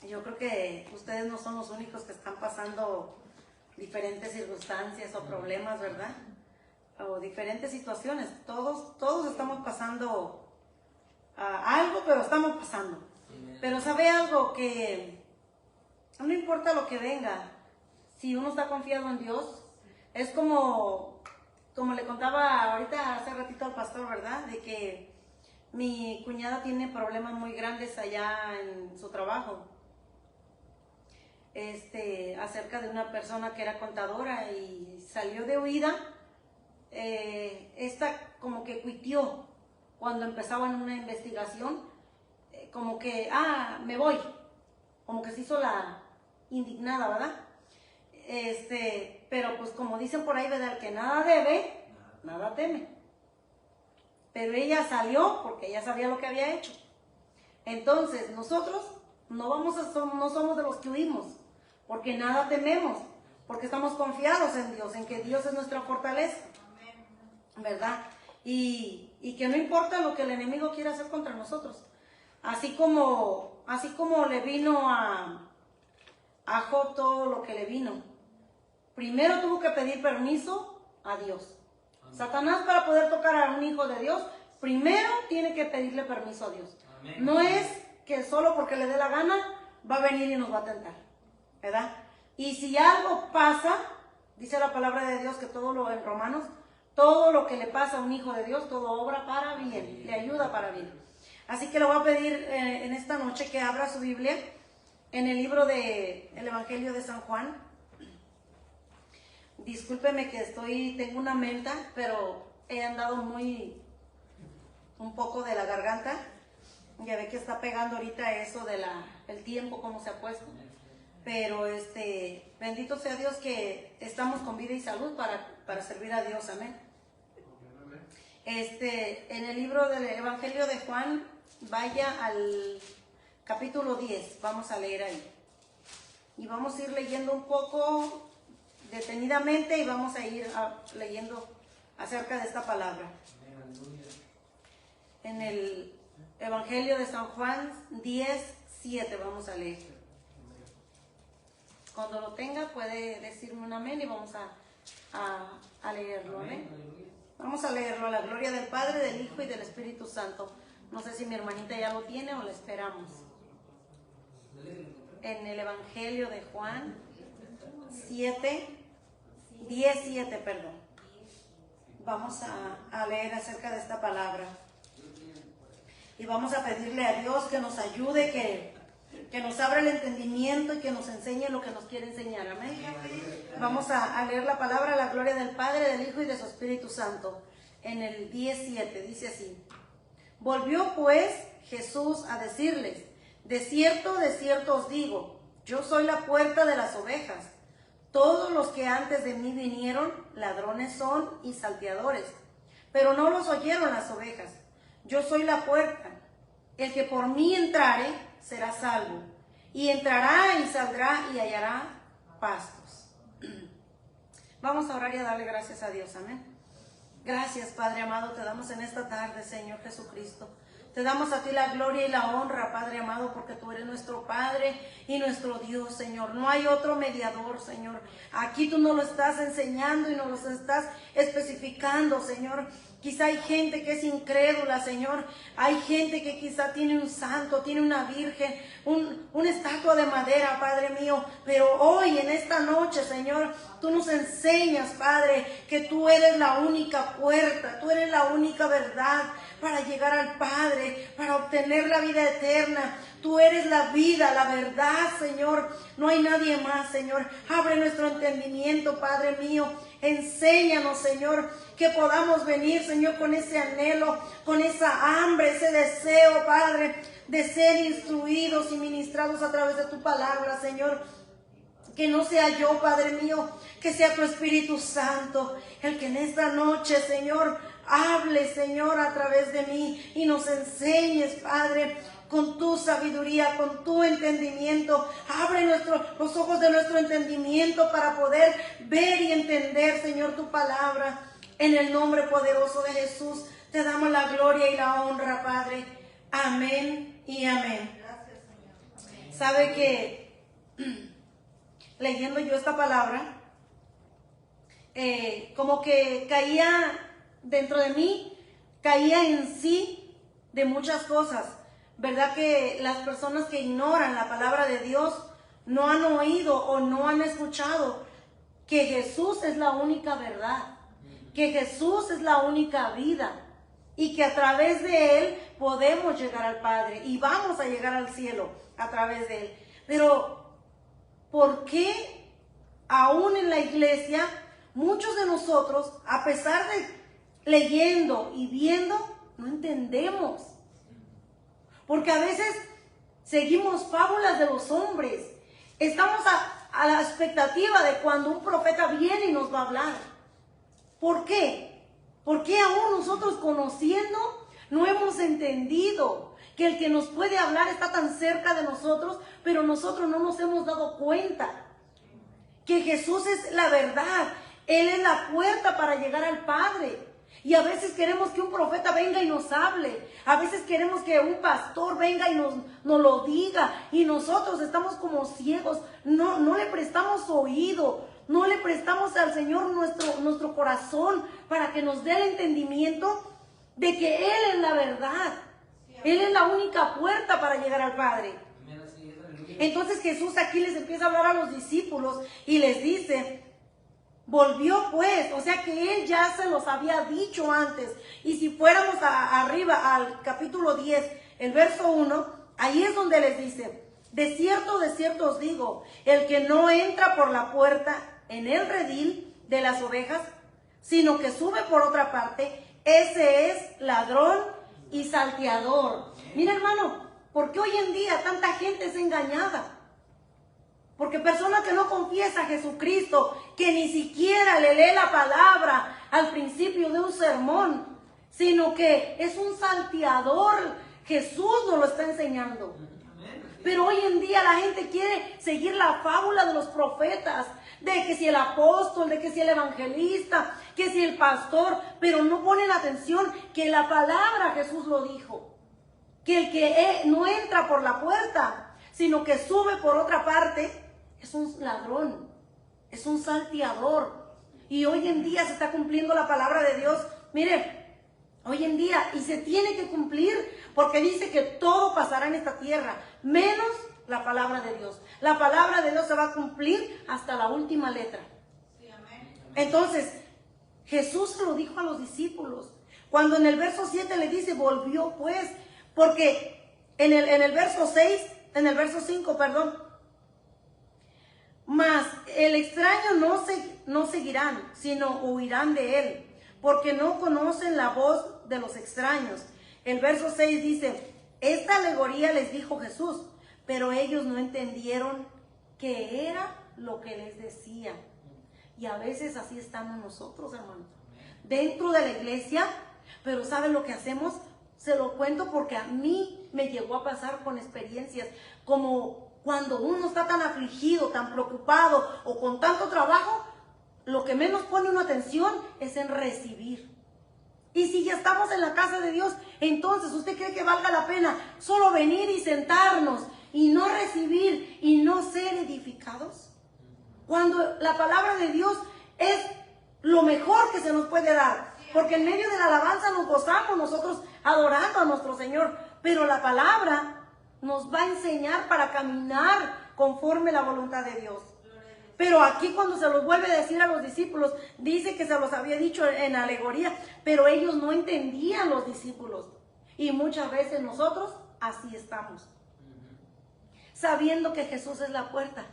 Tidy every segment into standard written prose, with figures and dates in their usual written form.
Yo creo que ustedes no son los únicos que están pasando diferentes circunstancias o problemas, ¿verdad? O diferentes situaciones. Todos estamos pasando algo, pero estamos pasando. Pero ¿sabe algo? Que no importa lo que venga, si uno está confiado en Dios, es como le contaba ahorita hace ratito al pastor, ¿verdad? De que mi cuñada tiene problemas muy grandes allá en su trabajo. Acerca de una persona que era contadora y salió de huida. Esta como que cuitió cuando empezaban una investigación, como que, me voy, como que se hizo la indignada, ¿verdad? Pero pues como dicen por ahí, ¿verdad? El que nada debe, nada teme. Pero ella salió porque ella sabía lo que había hecho. Entonces nosotros no somos de los que huimos, porque nada tememos, porque estamos confiados en Dios, en que Dios es nuestra fortaleza, ¿verdad? Y que no importa lo que el enemigo quiera hacer contra nosotros. Así como le vino a Job todo lo que le vino. Primero tuvo que pedir permiso a Dios. Satanás, para poder tocar a un hijo de Dios, primero tiene que pedirle permiso a Dios. Amén. No es que solo porque le dé la gana va a venir y nos va a tentar, ¿verdad? Y si algo pasa, dice la palabra de Dios que en Romanos, todo lo que le pasa a un hijo de Dios, todo obra para bien, le ayuda para bien. Así que le voy a pedir en esta noche que abra su Biblia en el libro del Evangelio de San Juan. Discúlpeme que tengo una menta, pero he andado un poco de la garganta. Ya ve que está pegando ahorita eso el tiempo, cómo se ha puesto. Pero bendito sea Dios que estamos con vida y salud para servir a Dios, amén. En el libro del Evangelio de Juan, vaya al capítulo 10, vamos a leer ahí. Y vamos a ir leyendo un poco detenidamente y vamos a ir leyendo acerca de esta palabra. En el Evangelio de San Juan 10:7 vamos a leer. Cuando lo tenga puede decirme un amén y vamos a leerlo, amén. Vamos a leerlo a la gloria del Padre, del Hijo y del Espíritu Santo. No sé si mi hermanita ya lo tiene o la esperamos. En el Evangelio de Juan 10:7, perdón. Vamos a leer acerca de esta palabra. Y vamos a pedirle a Dios que nos ayude, que nos abra el entendimiento y que nos enseñe lo que nos quiere enseñar. Amén. Vamos a leer la palabra a la gloria del Padre, del Hijo y de su Espíritu Santo. En el 10:7 dice así: Volvió pues Jesús a decirles: de cierto os digo, yo soy la puerta de las ovejas. Todos los que antes de mí vinieron, ladrones son y salteadores, pero no los oyeron las ovejas. Yo soy la puerta. El que por mí entrare será salvo, y entrará y saldrá y hallará pastos. Vamos a orar y a darle gracias a Dios, amén. Gracias, Padre amado, te damos en esta tarde, Señor Jesucristo. Te damos a ti la gloria y la honra, Padre amado, porque tú eres nuestro Padre y nuestro Dios, Señor. No hay otro mediador, Señor. Aquí tú nos lo estás enseñando y nos lo estás especificando, Señor. Quizá hay gente que es incrédula, Señor. Hay gente que quizá tiene un santo, tiene una virgen, una estatua de madera, Padre mío. Pero hoy, en esta noche, Señor, tú nos enseñas, Padre, que tú eres la única puerta, tú eres la única verdad para llegar al Padre, para obtener la vida eterna. Tú eres la vida, la verdad, Señor. No hay nadie más, Señor. Abre nuestro entendimiento, Padre mío. Enséñanos, Señor, que podamos venir, Señor, con ese anhelo, con esa hambre, ese deseo, Padre, de ser instruidos y ministrados a través de tu palabra, Señor. Que no sea yo, Padre mío, que sea tu Espíritu Santo el que en esta noche, Señor, hable, Señor, a través de mí y nos enseñes, Padre, con tu sabiduría, con tu entendimiento. Abre los ojos de nuestro entendimiento para poder ver y entender, Señor, tu palabra. En el nombre poderoso de Jesús te damos la gloria y la honra, Padre. Amén y amén. Sabe que leyendo yo esta palabra, como que caía dentro de mí, caía en sí de muchas cosas. ¿Verdad que las personas que ignoran la palabra de Dios no han oído o no han escuchado que Jesús es la única verdad, que Jesús es la única vida y que a través de Él podemos llegar al Padre y vamos a llegar al cielo a través de Él? Pero ¿por qué aún en la iglesia muchos de nosotros, a pesar de leyendo y viendo, no entendemos? Porque a veces seguimos fábulas de los hombres. Estamos a la expectativa de cuando un profeta viene y nos va a hablar. ¿Por qué? Porque aún nosotros conociendo no hemos entendido que el que nos puede hablar está tan cerca de nosotros, pero nosotros no nos hemos dado cuenta que Jesús es la verdad. Él es la puerta para llegar al Padre. Y a veces queremos que un profeta venga y nos hable. A veces queremos que un pastor venga y nos lo diga. Y nosotros estamos como ciegos. No le prestamos oído. No le prestamos al Señor nuestro corazón para que nos dé el entendimiento de que Él es la verdad. Él es la única puerta para llegar al Padre. Entonces Jesús aquí les empieza a hablar a los discípulos y les dice: volvió pues, o sea que Él ya se los había dicho antes. Y si fuéramos arriba al capítulo 10, el verso 1, ahí es donde les dice: de cierto os digo, el que no entra por la puerta en el redil de las ovejas, sino que sube por otra parte, ese es ladrón y salteador. Mira, hermano, ¿por qué hoy en día tanta gente es engañada? Porque personas que no confiesan a Jesucristo, que ni siquiera le lee la palabra al principio de un sermón, sino que es un salteador. Jesús nos lo está enseñando. Pero hoy en día la gente quiere seguir la fábula de los profetas, de que si el apóstol, de que si el evangelista, que si el pastor, pero no ponen atención que la palabra Jesús lo dijo, que el que no entra por la puerta, sino que sube por otra parte, es un ladrón, es un salteador. Y hoy en día se está cumpliendo la palabra de Dios. Mire, hoy en día, y se tiene que cumplir, porque dice que todo pasará en esta tierra, menos la palabra de Dios. La palabra de Dios se va a cumplir hasta la última letra. Entonces, Jesús se lo dijo a los discípulos. Cuando en el verso 7 le dice, volvió pues, porque en el verso 6, en el verso 5, perdón, mas el extraño no seguirán, sino huirán de él, porque no conocen la voz de los extraños. El verso 6 dice, esta alegoría les dijo Jesús, pero ellos no entendieron qué era lo que les decía. Y a veces así estamos nosotros, hermano, dentro de la iglesia, pero ¿saben lo que hacemos? Se lo cuento porque a mí me llegó a pasar con experiencias, como cuando uno está tan afligido, tan preocupado o con tanto trabajo, lo que menos pone una atención es en recibir. Y si ya estamos en la casa de Dios, entonces ¿usted cree que valga la pena solo venir y sentarnos y no recibir y no ser edificados? Cuando la palabra de Dios es lo mejor que se nos puede dar, porque en medio de la alabanza nos gozamos nosotros adorando a nuestro Señor, pero la palabra nos va a enseñar para caminar conforme la voluntad de Dios. Pero aquí cuando se los vuelve a decir a los discípulos, dice que se los había dicho en alegoría, pero ellos no entendían, los discípulos. Y muchas veces nosotros así estamos, sabiendo que Jesús es la puerta.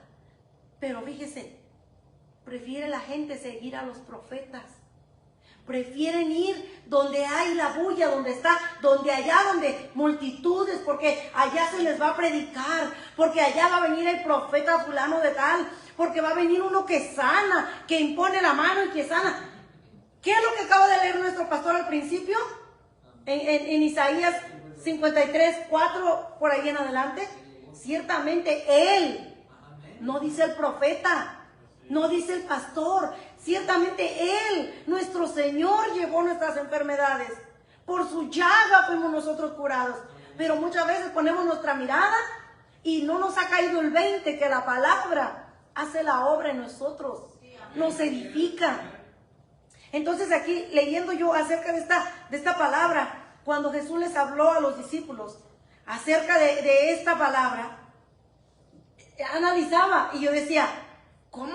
Pero fíjese, prefiere la gente seguir a los profetas. Prefieren ir donde hay la bulla, donde allá donde multitudes, porque allá se les va a predicar, porque allá va a venir el profeta fulano de tal, porque va a venir uno que sana, que impone la mano y que sana. ¿Qué es lo que acaba de leer nuestro pastor al principio? En Isaías 53, 4, por ahí en adelante. Ciertamente Él, no dice el profeta, no dice el pastor, ciertamente Él, nuestro Señor, llevó nuestras enfermedades. Por su llaga fuimos nosotros curados. Pero muchas veces ponemos nuestra mirada y no nos ha caído el 20 que la palabra hace la obra en nosotros, nos edifica. Entonces aquí leyendo yo acerca de esta palabra, cuando Jesús les habló a los discípulos acerca de esta palabra, analizaba y yo decía, ¿cómo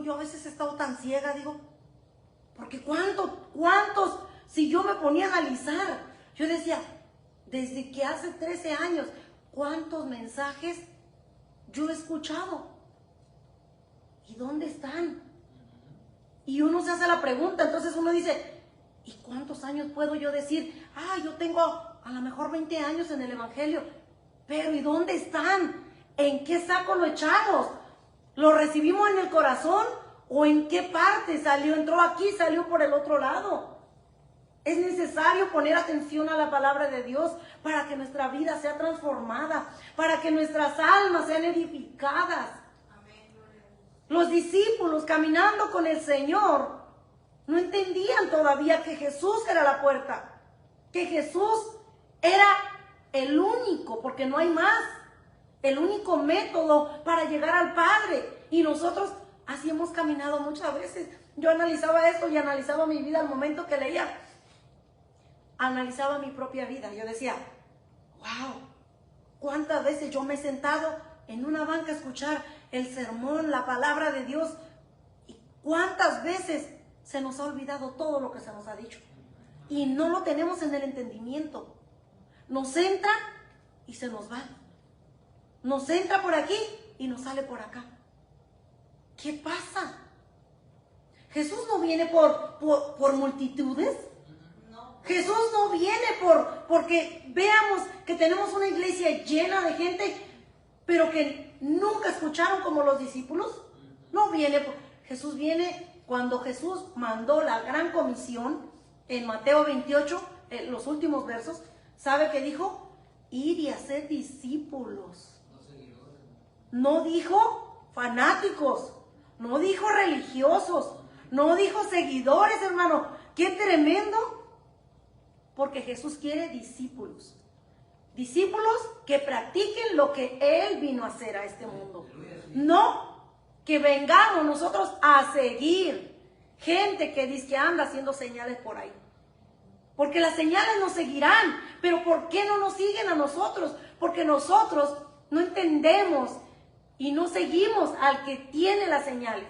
yo a veces he estado tan ciega? Digo, porque cuántos, si yo me ponía a analizar, yo decía, desde que hace 13 años, ¿cuántos mensajes yo he escuchado? ¿Y dónde están? Y uno se hace la pregunta, entonces uno dice, ¿y cuántos años puedo yo decir? Yo tengo a lo mejor 20 años en el Evangelio, pero ¿y dónde están? ¿En qué saco lo echamos? ¿Lo recibimos en el corazón o en qué parte salió? Entró aquí, salió por el otro lado. Es necesario poner atención a la palabra de Dios para que nuestra vida sea transformada, para que nuestras almas sean edificadas. Los discípulos caminando con el Señor no entendían todavía que Jesús era la puerta, que Jesús era el único, porque no hay más, el único método para llegar al Padre. Y nosotros así hemos caminado muchas veces. Yo analizaba esto y analizaba mi vida al momento que leía. Analizaba mi propia vida. Yo decía, wow, ¿cuántas veces yo me he sentado en una banca a escuchar el sermón, la palabra de Dios? ¿Y cuántas veces se nos ha olvidado todo lo que se nos ha dicho? Y no lo tenemos en el entendimiento. Nos entra y se nos va. Nos entra por aquí y nos sale por acá. ¿Qué pasa? Jesús no viene por multitudes. Jesús no viene porque veamos que tenemos una iglesia llena de gente, pero que nunca escucharon como los discípulos. No viene. Jesús viene cuando Jesús mandó la gran comisión en Mateo 28, los últimos versos. ¿Sabe qué dijo? Ir y hacer discípulos. No dijo fanáticos, no dijo religiosos, no dijo seguidores, hermano. ¡Qué tremendo! Porque Jesús quiere discípulos. Discípulos que practiquen lo que Él vino a hacer a este mundo. No que vengamos nosotros a seguir gente que dice que anda haciendo señales por ahí. Porque las señales nos seguirán. Pero ¿por qué no nos siguen a nosotros? Porque nosotros no entendemos y no seguimos al que tiene las señales.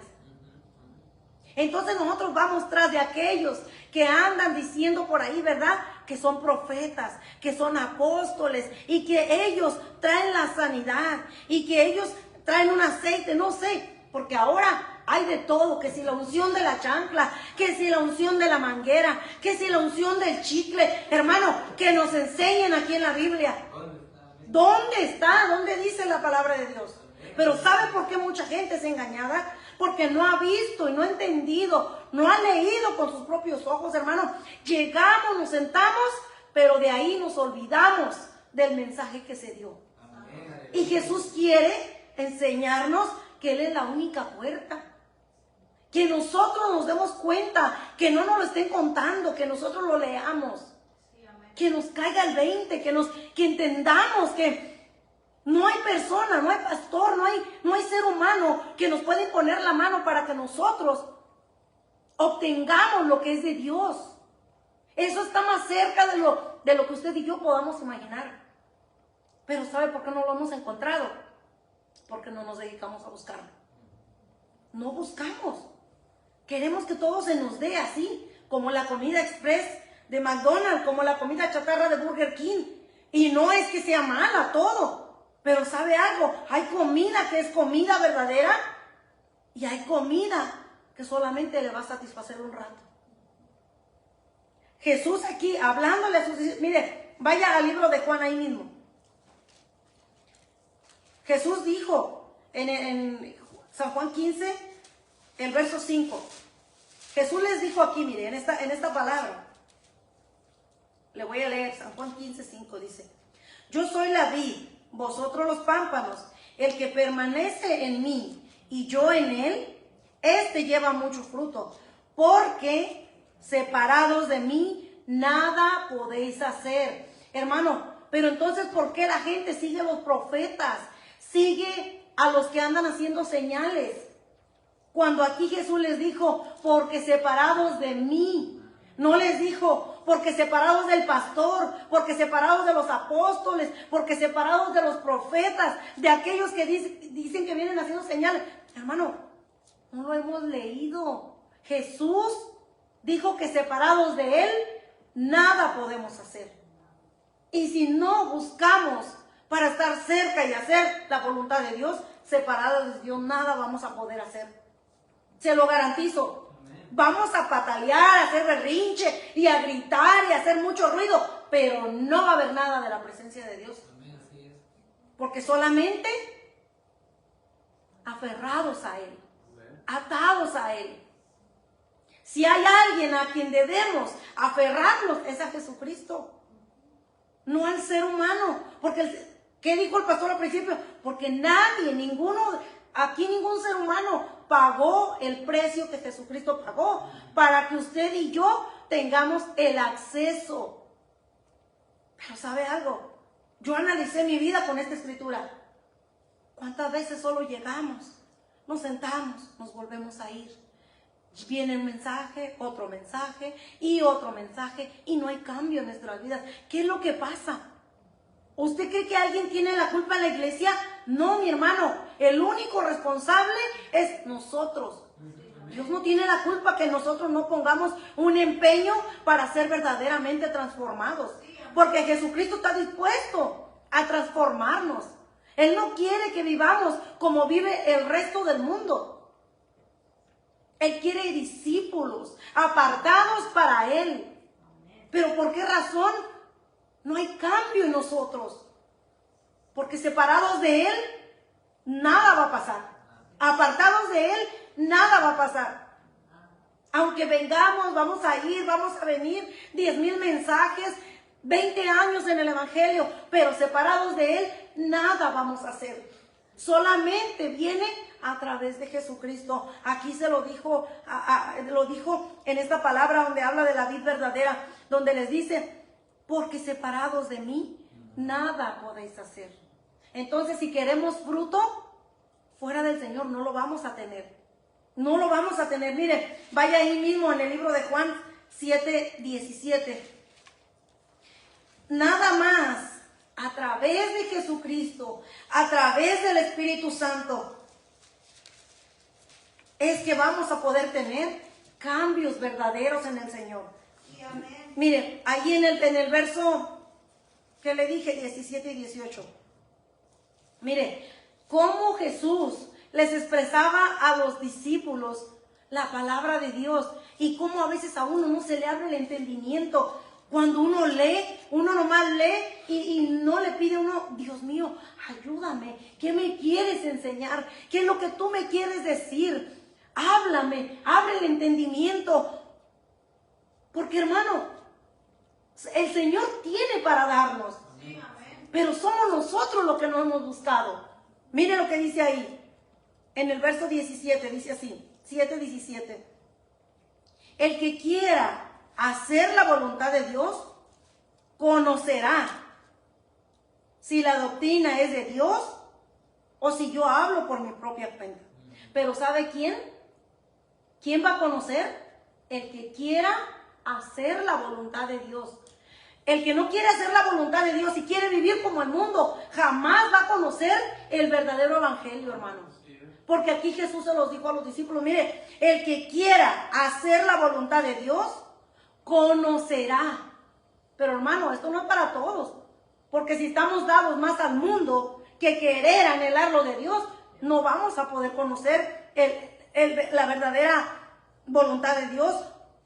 Entonces nosotros vamos tras de aquellos que andan diciendo por ahí, ¿verdad? Que son profetas, que son apóstoles y que ellos traen la sanidad y que ellos traen un aceite, no sé, porque ahora hay de todo, que si la unción de la chancla, que si la unción de la manguera, que si la unción del chicle, hermano, que nos enseñen aquí en la Biblia. ¿Dónde está? ¿Dónde dice la palabra de Dios? Pero ¿sabe por qué mucha gente es engañada? Porque no ha visto y no ha entendido, no ha leído con sus propios ojos, hermano. Llegamos, nos sentamos, pero de ahí nos olvidamos del mensaje que se dio. Y Jesús quiere enseñarnos que Él es la única puerta. Que nosotros nos demos cuenta, que no nos lo estén contando, que nosotros lo leamos. Que nos caiga el 20, que entendamos que no hay persona, no hay pastor, no hay ser humano que nos pueda poner la mano para que nosotros obtengamos lo que es de Dios. Eso está más cerca de lo que usted y yo podamos imaginar. Pero ¿sabe por qué no lo hemos encontrado? Porque no nos dedicamos a buscarlo. No buscamos. Queremos que todo se nos dé así, como la comida express de McDonald's, como la comida chatarra de Burger King. Y no es que sea mala todo. Pero ¿sabe algo? Hay comida que es comida verdadera y hay comida que solamente le va a satisfacer un rato. Jesús aquí hablándole a sus discípulos, mire, vaya al libro de Juan ahí mismo. Jesús dijo en San Juan 15, el verso 5. Jesús les dijo aquí, mire, en esta palabra. Le voy a leer, San Juan 15, 5 dice: Yo soy la vid, vosotros los pámpanos. El que permanece en mí y yo en él, este lleva mucho fruto, porque separados de mí nada podéis hacer. Hermano, pero entonces, ¿por qué la gente sigue a los profetas? Sigue a los que andan haciendo señales. Cuando aquí Jesús les dijo, porque separados de mí. No les dijo, porque separados del pastor, porque separados de los apóstoles, porque separados de los profetas, de aquellos que dicen que vienen haciendo señales. Hermano, no lo hemos leído. Jesús dijo que separados de Él, nada podemos hacer. Y si no buscamos para estar cerca y hacer la voluntad de Dios, separados de Dios, nada vamos a poder hacer. Se lo garantizo. Vamos a patalear, a hacer berrinche y a gritar y a hacer mucho ruido, pero no va a haber nada de la presencia de Dios. Porque solamente aferrados a Él, atados a Él. Si hay alguien a quien debemos aferrarnos, es a Jesucristo, no al ser humano. Porque, ¿qué dijo el pastor al principio? Porque nadie, aquí ningún ser humano pagó el precio que Jesucristo pagó para que usted y yo tengamos el acceso. Pero ¿sabe algo? Yo analicé mi vida con esta escritura. ¿Cuántas veces solo llegamos, nos sentamos, nos volvemos a ir? Viene un mensaje, otro mensaje y otro mensaje y no hay cambio en nuestras vidas. ¿Qué es lo que pasa? ¿Usted cree que alguien tiene la culpa en la iglesia? No, mi hermano. El único responsable es nosotros. Dios no tiene la culpa que nosotros no pongamos un empeño para ser verdaderamente transformados. Porque Jesucristo está dispuesto a transformarnos. Él no quiere que vivamos como vive el resto del mundo. Él quiere discípulos apartados para Él. ¿Pero por qué razón? No hay cambio en nosotros. Porque separados de Él, nada va a pasar. Apartados de Él, nada va a pasar. Aunque vengamos, vamos a ir, vamos a venir, 10,000 mensajes, 20 años en el Evangelio, pero separados de Él, nada vamos a hacer. Solamente viene a través de Jesucristo. Aquí se lo dijo, lo dijo en esta palabra donde habla de la vid verdadera, donde les dice, porque separados de mí, nada podéis hacer. Entonces, si queremos fruto, fuera del Señor no lo vamos a tener. No lo vamos a tener. Mire, vaya ahí mismo en el libro de Juan 7:17. Nada más a través de Jesucristo, a través del Espíritu Santo, es que vamos a poder tener cambios verdaderos en el Señor. Amén. Mire, ahí en el verso que le dije, 17 y 18. Mire, cómo Jesús les expresaba a los discípulos la palabra de Dios y cómo a veces a uno no se le abre el entendimiento. Cuando uno lee, uno nomás lee y no le pide a uno, Dios mío, ayúdame, ¿qué me quieres enseñar? ¿Qué es lo que tú me quieres decir? Háblame, abre el entendimiento. Porque hermano, el Señor tiene para darnos, pero somos nosotros los que no hemos buscado. Mire lo que dice ahí, en el verso 17, dice así, 7:17. El que quiera hacer la voluntad de Dios, conocerá si la doctrina es de Dios o si yo hablo por mi propia cuenta. Pero ¿sabe quién? ¿Quién va a conocer? El que quiera hacer la voluntad de Dios. El que no quiere hacer la voluntad de Dios y quiere vivir como el mundo, jamás va a conocer el verdadero evangelio, hermanos. Porque aquí Jesús se los dijo a los discípulos, mire, el que quiera hacer la voluntad de Dios, conocerá. Pero hermano, esto no es para todos. Porque si estamos dados más al mundo que querer anhelar lo de Dios, no vamos a poder conocer la verdadera voluntad de Dios.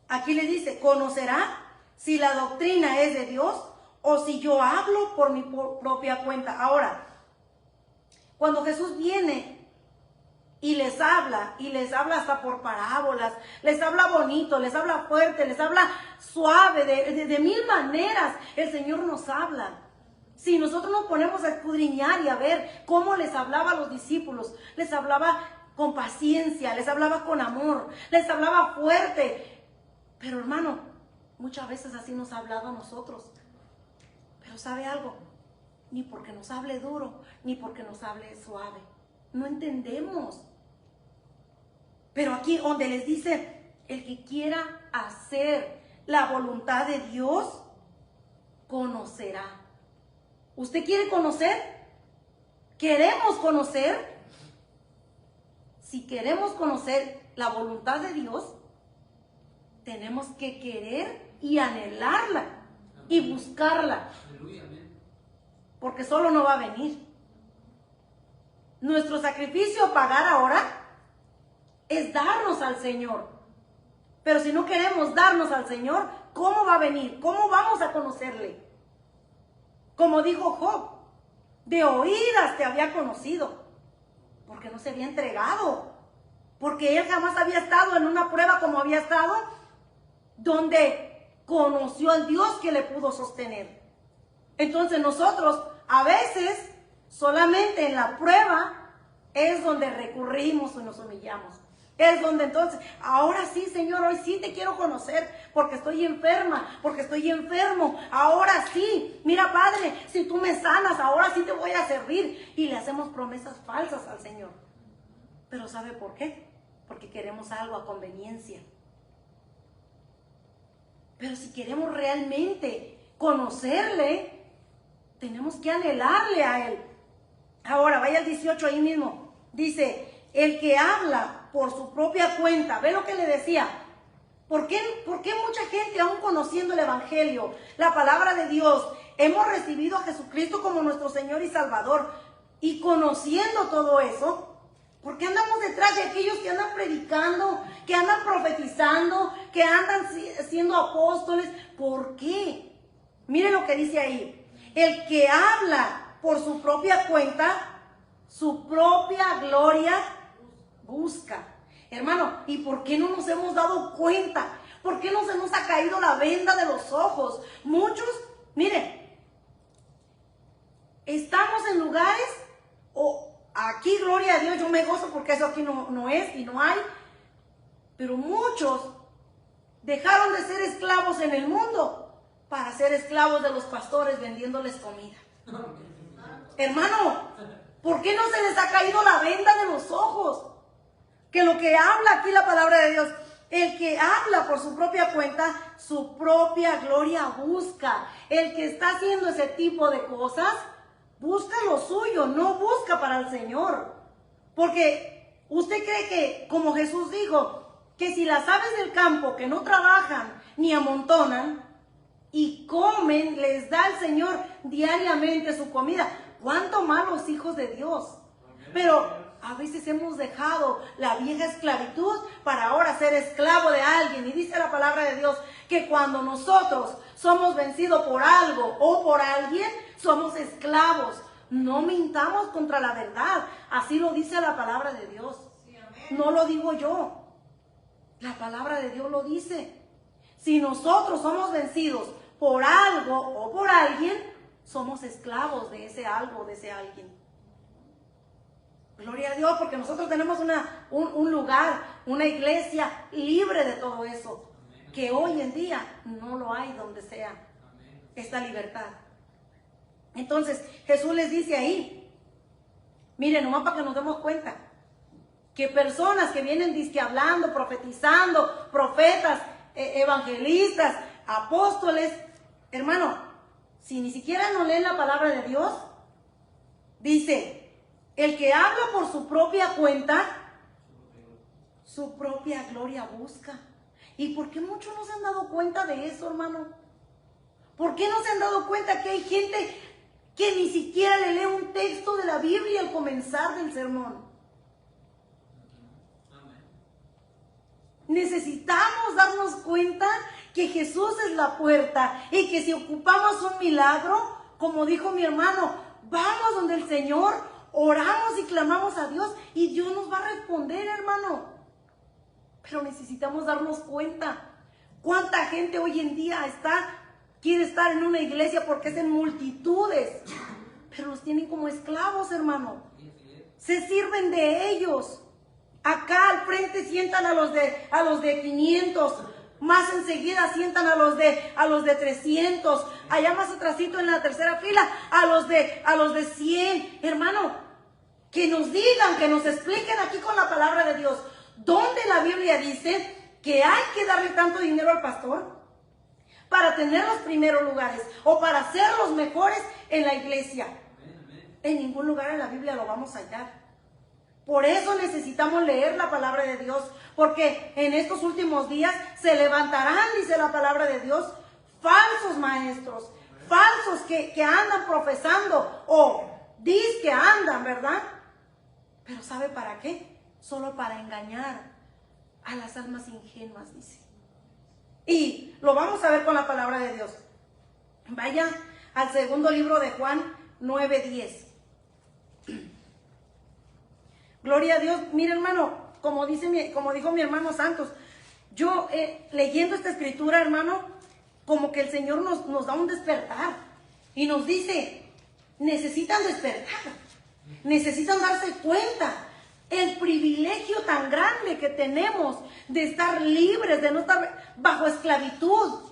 Aquí le dice, conocerá si la doctrina es de Dios o si yo hablo por mi propia cuenta. Ahora, cuando Jesús viene y les habla hasta por parábolas, les habla bonito, les habla fuerte, les habla suave, de mil maneras el Señor nos habla. Si nosotros nos ponemos a escudriñar y a ver cómo les hablaba a los discípulos, les hablaba con paciencia, les hablaba con amor, les hablaba fuerte. Pero hermano, muchas veces así nos ha hablado a nosotros. Pero ¿sabe algo? ni porque nos hable duro, ni porque nos hable suave. No entendemos. Pero aquí donde les dice, el que quiera hacer la voluntad de Dios, conocerá. ¿Usted quiere conocer? ¿Queremos conocer? Si queremos conocer la voluntad de Dios, tenemos que querer y anhelarla y buscarla. Porque solo no va a venir. Nuestro sacrificio a pagar ahora es darnos al Señor. Pero si no queremos darnos al Señor, ¿cómo va a venir? ¿Cómo vamos a conocerle? Como dijo Job, de oídas te había conocido, porque no se había entregado, porque él jamás había estado en una prueba como había estado, donde conoció al Dios que le pudo sostener. Entonces nosotros a veces solamente en la prueba es donde recurrimos y nos humillamos. Es donde entonces, ahora sí, Señor, hoy sí te quiero conocer porque estoy enferma, porque estoy enfermo. Ahora sí, mira, Padre, si tú me sanas, ahora sí te voy a servir. Y le hacemos promesas falsas al Señor. Pero ¿sabe por qué? Porque queremos algo a conveniencia. Pero si queremos realmente conocerle, tenemos que anhelarle a Él. Ahora, vaya al 18 ahí mismo. Dice, el que habla por su propia cuenta. ¿Ve lo que le decía? ¿Por qué mucha gente, aún conociendo el Evangelio, la palabra de Dios, hemos recibido a Jesucristo como nuestro Señor y Salvador, y conociendo todo eso, ¿por qué andamos detrás de aquellos que andan predicando, que andan profetizando, que andan siendo apóstoles? ¿Por qué? Mire lo que dice ahí. El que habla por su propia cuenta, su propia gloria busca. Hermano, ¿y por qué no nos hemos dado cuenta? ¿Por qué no se nos ha caído la venda de los ojos? Muchos, miren, estamos en lugares, aquí, gloria a Dios, yo me gozo porque eso aquí no es y no hay, pero muchos dejaron de ser esclavos en el mundo para ser esclavos de los pastores vendiéndoles comida. Hermano, ¿por qué no se les ha caído la venda de los ojos? Que lo que habla aquí la palabra de Dios, el que habla por su propia cuenta, su propia gloria busca. El que está haciendo ese tipo de cosas, busca lo suyo, no busca para el Señor. Porque usted cree que, como Jesús dijo, que si las aves del campo que no trabajan ni amontonan y comen, les da el Señor diariamente su comida. ¿Cuánto más los hijos de Dios? Pero a veces hemos dejado la vieja esclavitud para ahora ser esclavo de alguien. Y dice la palabra de Dios que cuando nosotros somos vencidos por algo o por alguien, somos esclavos. No mintamos contra la verdad. Así lo dice la palabra de Dios. No lo digo yo. La palabra de Dios lo dice. Si nosotros somos vencidos por algo o por alguien, somos esclavos de ese algo, de ese alguien. Gloria a Dios, porque nosotros tenemos un lugar, una iglesia libre de todo eso, que hoy en día no lo hay donde sea esta libertad. Entonces Jesús les dice ahí, miren, nomás para que nos demos cuenta, que personas que vienen disque hablando, profetizando, profetas, evangelistas, apóstoles, hermano, si ni siquiera no leen la palabra de Dios, dice, el que habla por su propia cuenta, su propia gloria busca. ¿Y por qué muchos no se han dado cuenta de eso, hermano? ¿Por qué no se han dado cuenta que hay gente que ni siquiera le lee un texto de la Biblia al comenzar del sermón? Necesitamos darnos cuenta que Jesús es la puerta y que si ocupamos un milagro, como dijo mi hermano, vamos donde el Señor, oramos y clamamos a Dios y Dios nos va a responder, hermano. Pero necesitamos darnos cuenta. ¿Cuánta gente hoy en día quiere estar en una iglesia porque es en multitudes? Pero los tienen como esclavos, hermano. Se sirven de ellos. Acá al frente sientan a los de 500, más enseguida sientan a los de 300, allá más atrasito en la tercera fila, a los de 100. Hermano, que nos digan, que nos expliquen aquí con la palabra de Dios, ¿dónde la Biblia dice que hay que darle tanto dinero al pastor para tener los primeros lugares o para ser los mejores en la iglesia? En ningún lugar en la Biblia lo vamos a hallar. Por eso necesitamos leer la palabra de Dios, porque en estos últimos días se levantarán, dice la palabra de Dios, falsos maestros, falsos que andan profesando o dicen que andan, ¿verdad? Pero ¿sabe para qué? Solo para engañar a las almas ingenuas, dice. Y lo vamos a ver con la palabra de Dios. Vaya al segundo libro de Juan 9:10. Gloria a Dios. Mira, hermano, como dijo mi hermano Santos, yo leyendo esta escritura, hermano, como que el Señor nos da un despertar y nos dice, necesitan despertar, necesitan darse cuenta el privilegio tan grande que tenemos de estar libres, de no estar bajo esclavitud,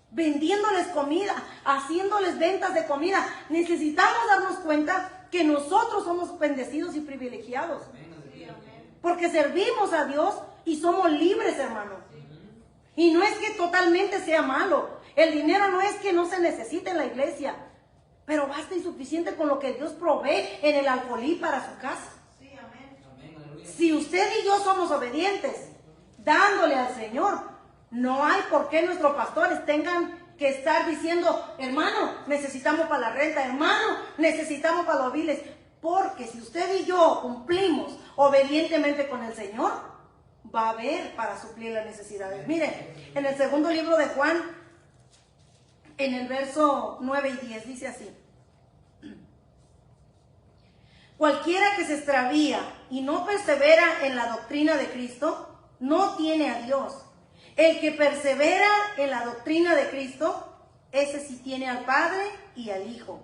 vendiéndoles comida, haciéndoles ventas de comida. Necesitamos darnos cuenta que nosotros somos bendecidos y privilegiados, porque servimos a Dios y somos libres, hermano. Y no es que totalmente sea malo. El dinero no es que no se necesite en la iglesia, pero basta y suficiente con lo que Dios provee en el alfolí para su casa. Si usted y yo somos obedientes, dándole al Señor, no hay por qué nuestros pastores tengan que estar diciendo, hermano, necesitamos para la renta, hermano, necesitamos para los biles. Porque si usted y yo cumplimos obedientemente con el Señor, va a haber para suplir las necesidades. Mire, en el segundo libro de Juan, en el verso 9 y 10, dice así: cualquiera que se extravía y no persevera en la doctrina de Cristo, no tiene a Dios. El que persevera en la doctrina de Cristo, ese sí tiene al Padre y al Hijo.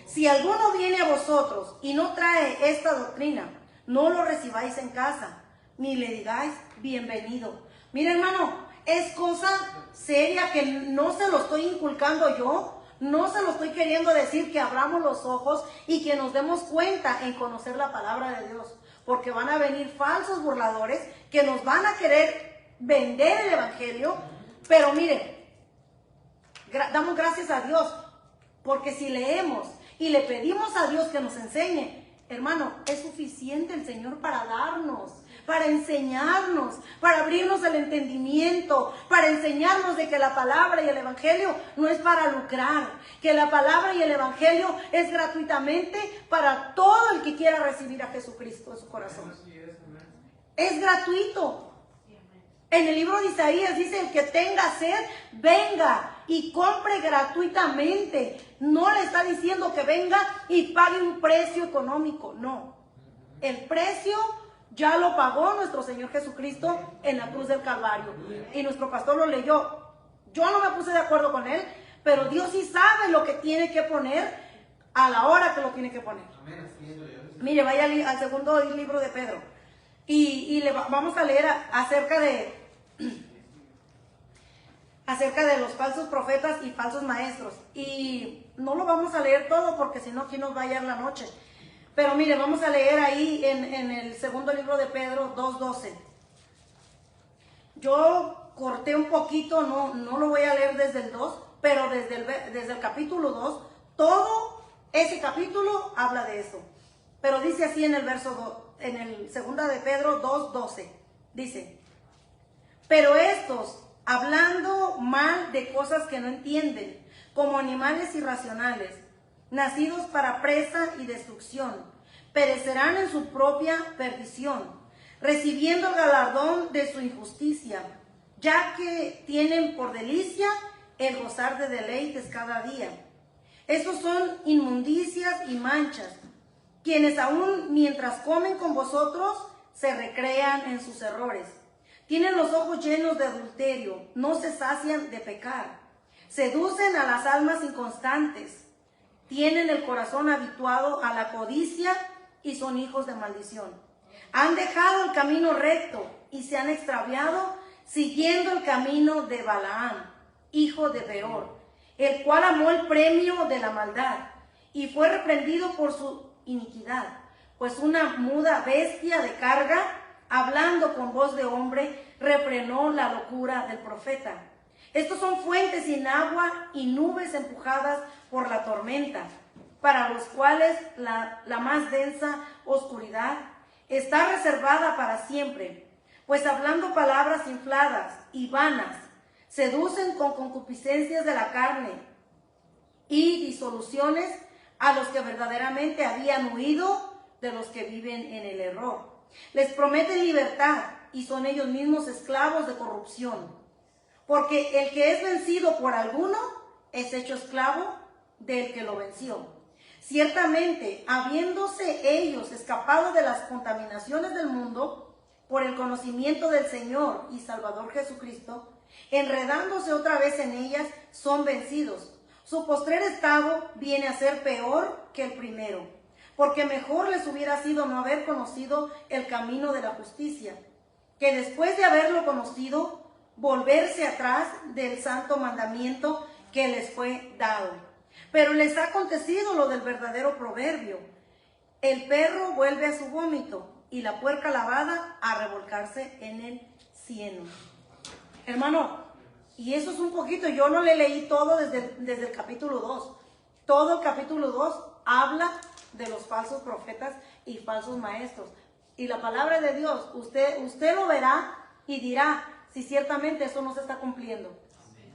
Si alguno viene a vosotros y no trae esta doctrina, no lo recibáis en casa, ni le digáis bienvenido. Mira, hermano, es cosa seria que no se lo estoy inculcando yo, no se lo estoy queriendo decir, que abramos los ojos y que nos demos cuenta en conocer la palabra de Dios, porque van a venir falsos burladores que nos van a querer vender el evangelio. Pero mire, damos gracias a Dios, porque si leemos y le pedimos a Dios que nos enseñe, hermano, es suficiente el Señor para darnos, para enseñarnos, para abrirnos el entendimiento, para enseñarnos de que la palabra y el evangelio no es para lucrar, que la palabra y el evangelio es gratuitamente para todo el que quiera recibir a Jesucristo en su corazón. Es gratuito. En el libro de Isaías dice, el que tenga sed, venga y compre gratuitamente. No le está diciendo que venga y pague un precio económico, no. El precio ya lo pagó nuestro Señor Jesucristo en la cruz del Calvario. Y nuestro pastor lo leyó. Yo no me puse de acuerdo con él, pero Dios sí sabe lo que tiene que poner a la hora que lo tiene que poner. Mire, vaya al segundo libro de Pedro. Y vamos a leer acerca de los falsos profetas y falsos maestros. Y no lo vamos a leer todo, porque si no aquí nos va a hallar la noche. Pero mire, vamos a leer ahí en el segundo libro de Pedro 2:12. Yo corté un poquito, no lo voy a leer desde el 2, pero desde el capítulo 2, todo ese capítulo habla de eso. Pero dice así en el verso 2, en el segunda de Pedro 2:12, dice: pero estos, hablando mal de cosas que no entienden, como animales irracionales, nacidos para presa y destrucción, perecerán en su propia perdición, recibiendo el galardón de su injusticia, ya que tienen por delicia el gozar de deleites cada día. Estos son inmundicias y manchas, quienes aún mientras comen con vosotros se recrean en sus errores. Tienen los ojos llenos de adulterio, no se sacian de pecar, seducen a las almas inconstantes, tienen el corazón habituado a la codicia y son hijos de maldición. Han dejado el camino recto y se han extraviado siguiendo el camino de Balaam, hijo de Beor, el cual amó el premio de la maldad y fue reprendido por su iniquidad, pues una muda bestia de carga, hablando con voz de hombre, refrenó la locura del profeta. Estos son fuentes sin agua y nubes empujadas por la tormenta, para los cuales la más densa oscuridad está reservada para siempre, pues hablando palabras infladas y vanas, seducen con concupiscencias de la carne y disoluciones a los que verdaderamente habían huido de los que viven en el error. Les prometen libertad y son ellos mismos esclavos de corrupción, porque el que es vencido por alguno es hecho esclavo del que lo venció. Ciertamente, habiéndose ellos escapado de las contaminaciones del mundo por el conocimiento del Señor y Salvador Jesucristo, enredándose otra vez en ellas, son vencidos. Su postrer estado viene a ser peor que el primero, porque mejor les hubiera sido no haber conocido el camino de la justicia, que después de haberlo conocido, volverse atrás del santo mandamiento que les fue dado. Pero les ha acontecido lo del verdadero proverbio: el perro vuelve a su vómito y la puerca lavada a revolcarse en el cieno. Hermano, y eso es un poquito, yo no le leí todo desde el capítulo 2. Todo el capítulo 2 habla de los falsos profetas y falsos maestros. Y la palabra de Dios, usted lo verá y dirá si ciertamente eso no se está cumpliendo.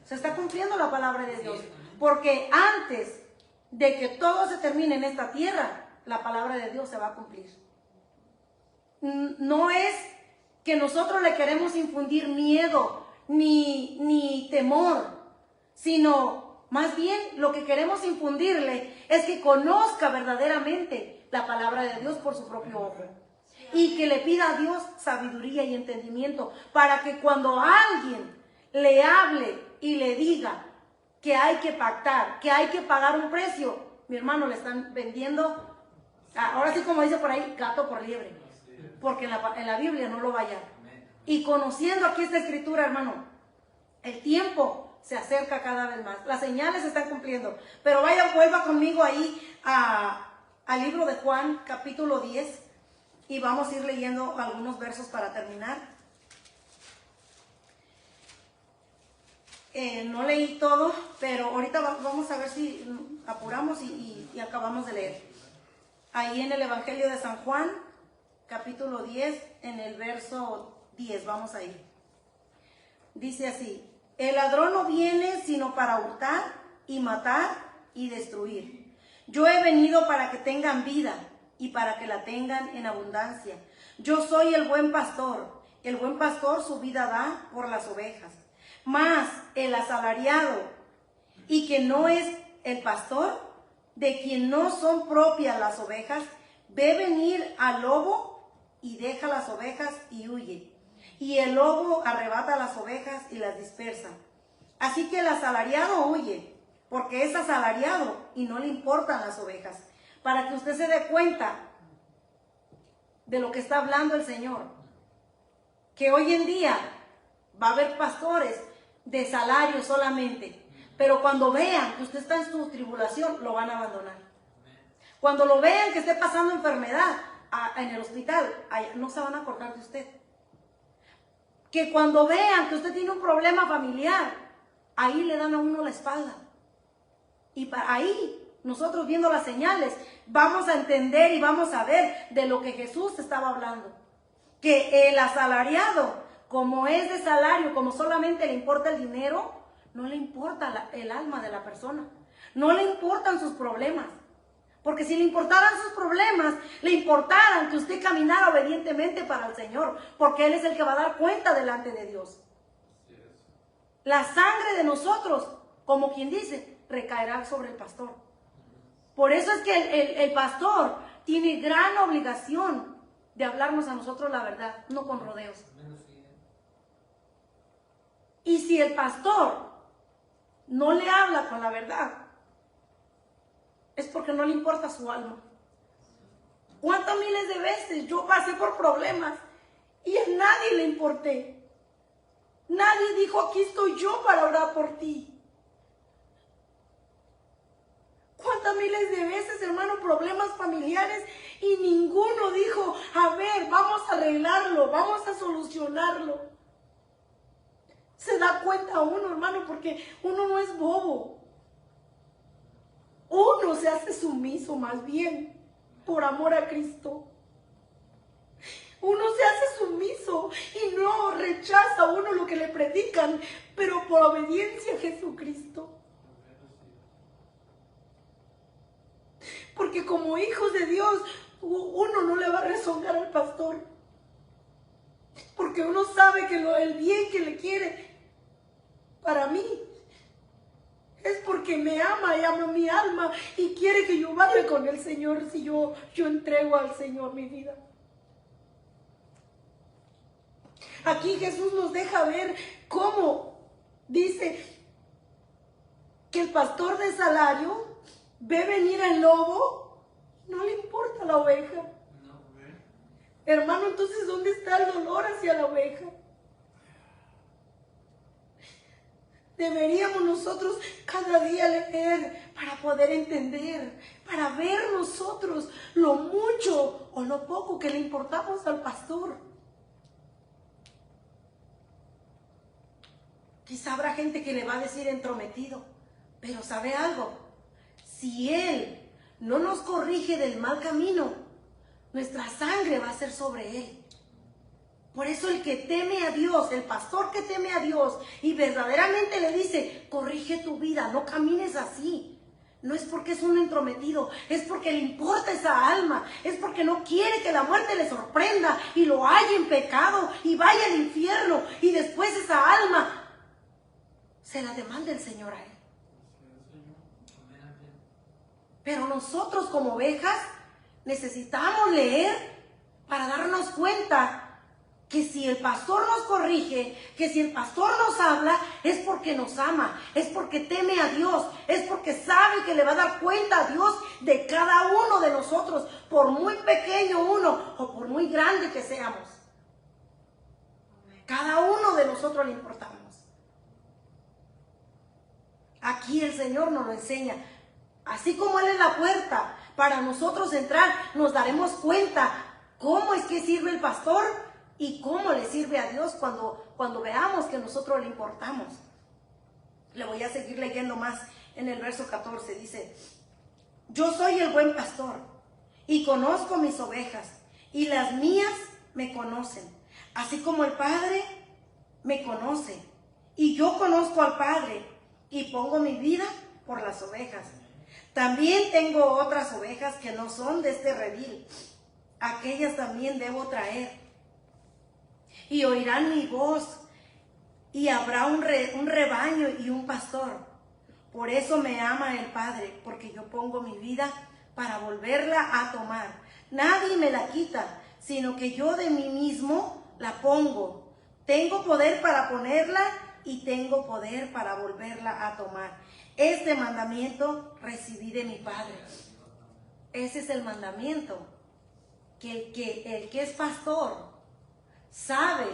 Se está cumpliendo la palabra de Dios. Porque antes de que todo se termine en esta tierra, la palabra de Dios se va a cumplir. No es que nosotros le queremos infundir miedo ni temor, sino más bien lo que queremos infundirle es que conozca verdaderamente la palabra de Dios por su propio ojo. Y que le pida a Dios sabiduría y entendimiento para que cuando alguien le hable y le diga que hay que pactar, que hay que pagar un precio, mi hermano, le están vendiendo, ahora sí como dice por ahí, gato por liebre, porque en la Biblia no lo va a hallar. Y conociendo aquí esta escritura, hermano, el tiempo se acerca cada vez más, las señales se están cumpliendo, pero vuelva conmigo ahí al libro de Juan, capítulo 10, y vamos a ir leyendo algunos versos para terminar. No leí todo, pero ahorita vamos a ver si apuramos y acabamos de leer. Ahí en el Evangelio de San Juan, capítulo 10, en el verso 10, vamos a ir. Dice así: el ladrón no viene sino para hurtar y matar y destruir. Yo he venido para que tengan vida y para que la tengan en abundancia. Yo soy el buen pastor. El buen pastor su vida da por las ovejas. Mas el asalariado, y que no es el pastor, de quien no son propias las ovejas, ve venir al lobo y deja las ovejas y huye. Y el lobo arrebata las ovejas y las dispersa. Así que el asalariado huye, porque es asalariado y no le importan las ovejas. Para que usted se dé cuenta de lo que está hablando el Señor. Que hoy en día va a haber pastores de salario solamente, pero cuando vean que usted está en su tribulación, lo van a abandonar. Cuando lo vean que esté pasando enfermedad en el hospital, no se van a acordar de usted. Que cuando vean que usted tiene un problema familiar, ahí le dan a uno la espalda. Y ahí, nosotros viendo las señales, vamos a entender y vamos a ver de lo que Jesús estaba hablando. Que el asalariado, como es de salario, como solamente le importa el dinero, no le importa el alma de la persona. No le importan sus problemas. Porque si le importaran sus problemas, le importaran que usted caminara obedientemente para el Señor. Porque Él es el que va a dar cuenta delante de Dios. La sangre de nosotros, como quien dice, recaerá sobre el pastor. Por eso es que el pastor tiene gran obligación de hablarnos a nosotros la verdad, no con rodeos. Y si el pastor no le habla con la verdad, es porque no le importa su alma. ¿Cuántas miles de veces yo pasé por problemas y a nadie le importé? Nadie dijo, aquí estoy yo para orar por ti. ¿Cuántas miles de veces, hermano, problemas familiares y ninguno dijo, a ver, vamos a arreglarlo, vamos a solucionarlo? Se da cuenta uno, hermano, porque uno no es bobo. Uno se hace sumiso más bien por amor a Cristo. Uno se hace sumiso y no rechaza a uno lo que le predican, pero por obediencia a Jesucristo. Porque como hijos de Dios, uno no le va a rezongar al pastor. Porque uno sabe que el bien que le quiere para mí es porque me ama y ama mi alma y quiere que yo vaya con el Señor si yo entrego al Señor mi vida. Aquí Jesús nos deja ver cómo dice que el pastor de salario ve venir el lobo, no le importa la oveja. Hermano, entonces, ¿dónde está el dolor hacia la oveja? Deberíamos nosotros cada día leer para poder entender, para ver nosotros lo mucho o lo poco que le importamos al pastor. Quizá habrá gente que le va a decir entrometido, pero ¿sabe algo? Si Él no nos corrige del mal camino, nuestra sangre va a ser sobre Él. Por eso el que teme a Dios, el pastor que teme a Dios y verdaderamente le dice, corrige tu vida, no camines así. No es porque es un entrometido, es porque le importa esa alma, es porque no quiere que la muerte le sorprenda y lo halle en pecado y vaya al infierno y después esa alma se la demanda el Señor a él. Pero nosotros como ovejas necesitamos leer para darnos cuenta que si el pastor nos corrige, que si el pastor nos habla, es porque nos ama, es porque teme a Dios, es porque sabe que le va a dar cuenta a Dios de cada uno de nosotros, por muy pequeño uno o por muy grande que seamos. Cada uno de nosotros le importamos. Aquí el Señor nos lo enseña. Así como Él es la puerta para nosotros entrar, nos daremos cuenta cómo es que sirve el pastor y cómo le sirve a Dios cuando veamos que nosotros le importamos. Le voy a seguir leyendo más en el verso 14. Dice, yo soy el buen pastor y conozco mis ovejas y las mías me conocen, así como el Padre me conoce y yo conozco al Padre y pongo mi vida por las ovejas. También tengo otras ovejas que no son de este redil. Aquellas también debo traer. Y oirán mi voz. Y habrá un rebaño y un pastor. Por eso me ama el Padre, porque yo pongo mi vida para volverla a tomar. Nadie me la quita, sino que yo de mí mismo la pongo. Tengo poder para ponerla y tengo poder para volverla a tomar. Este mandamiento recibí de mi Padre. Ese es el mandamiento. Que el que es pastor sabe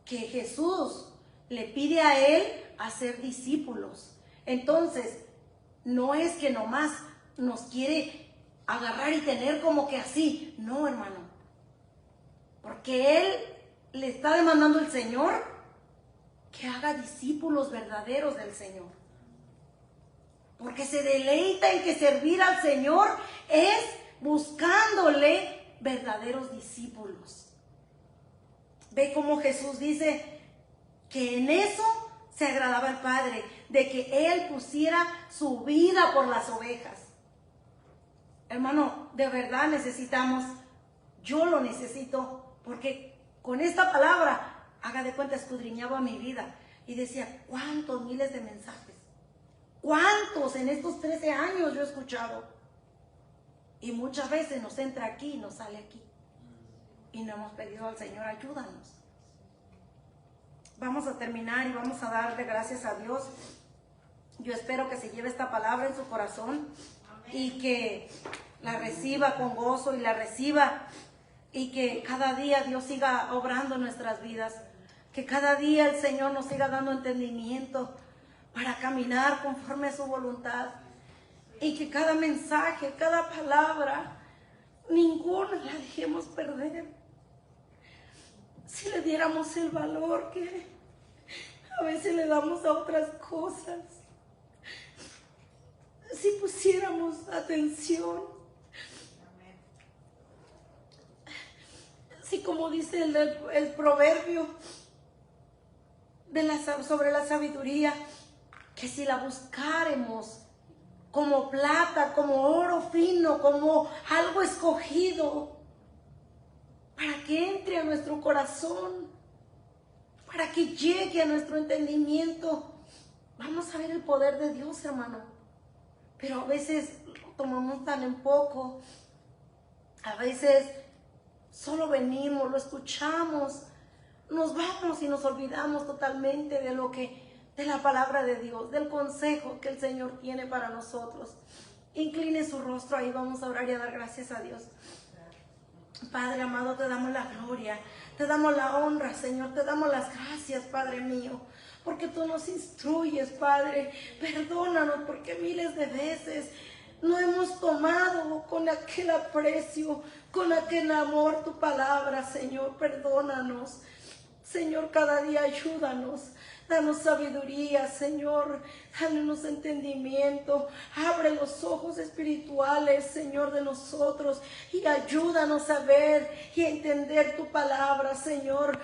que Jesús le pide a él hacer discípulos. Entonces, no es que nomás nos quiere agarrar y tener como que así. No, hermano. Porque él le está demandando al Señor que haga discípulos verdaderos del Señor. Porque se deleita en que servir al Señor es buscándole verdaderos discípulos. Ve cómo Jesús dice que en eso se agradaba el Padre, de que Él pusiera su vida por las ovejas. Hermano, de verdad necesitamos, yo lo necesito, porque con esta palabra, haga de cuenta, escudriñaba mi vida y decía, ¿cuántos miles de mensajes? ¿Cuántos en estos 13 años yo he escuchado? Y muchas veces nos entra aquí y nos sale aquí. Y no hemos pedido al Señor, ayúdanos. Vamos a terminar y vamos a darle gracias a Dios. Yo espero que se lleve esta palabra en su corazón y que la reciba con gozo y la reciba y que cada día Dios siga obrando en nuestras vidas. Que cada día el Señor nos siga dando entendimiento para caminar conforme a su voluntad. Y que cada mensaje, cada palabra, ninguna la dejemos perder. Si le diéramos el valor que a veces le damos a otras cosas. Si pusiéramos atención. Si como dice el proverbio sobre la sabiduría, que si la buscáremos como plata, como oro fino, como algo escogido, para que entre a nuestro corazón, para que llegue a nuestro entendimiento, vamos a ver el poder de Dios, hermano. Pero a veces lo tomamos tan en poco, a veces solo venimos, lo escuchamos, nos vamos y nos olvidamos totalmente de la palabra de Dios, del consejo que el Señor tiene para nosotros. Incline su rostro, ahí vamos a orar y a dar gracias a Dios. Padre amado, te damos la gloria, te damos la honra, Señor, te damos las gracias, Padre mío, porque tú nos instruyes, Padre. Perdónanos porque miles de veces no hemos tomado con aquel aprecio, con aquel amor tu palabra, Señor. Perdónanos, Señor, cada día ayúdanos. Danos sabiduría, Señor. Danos entendimiento. Abre los ojos espirituales, Señor, de nosotros. Y ayúdanos a ver y a entender tu palabra, Señor.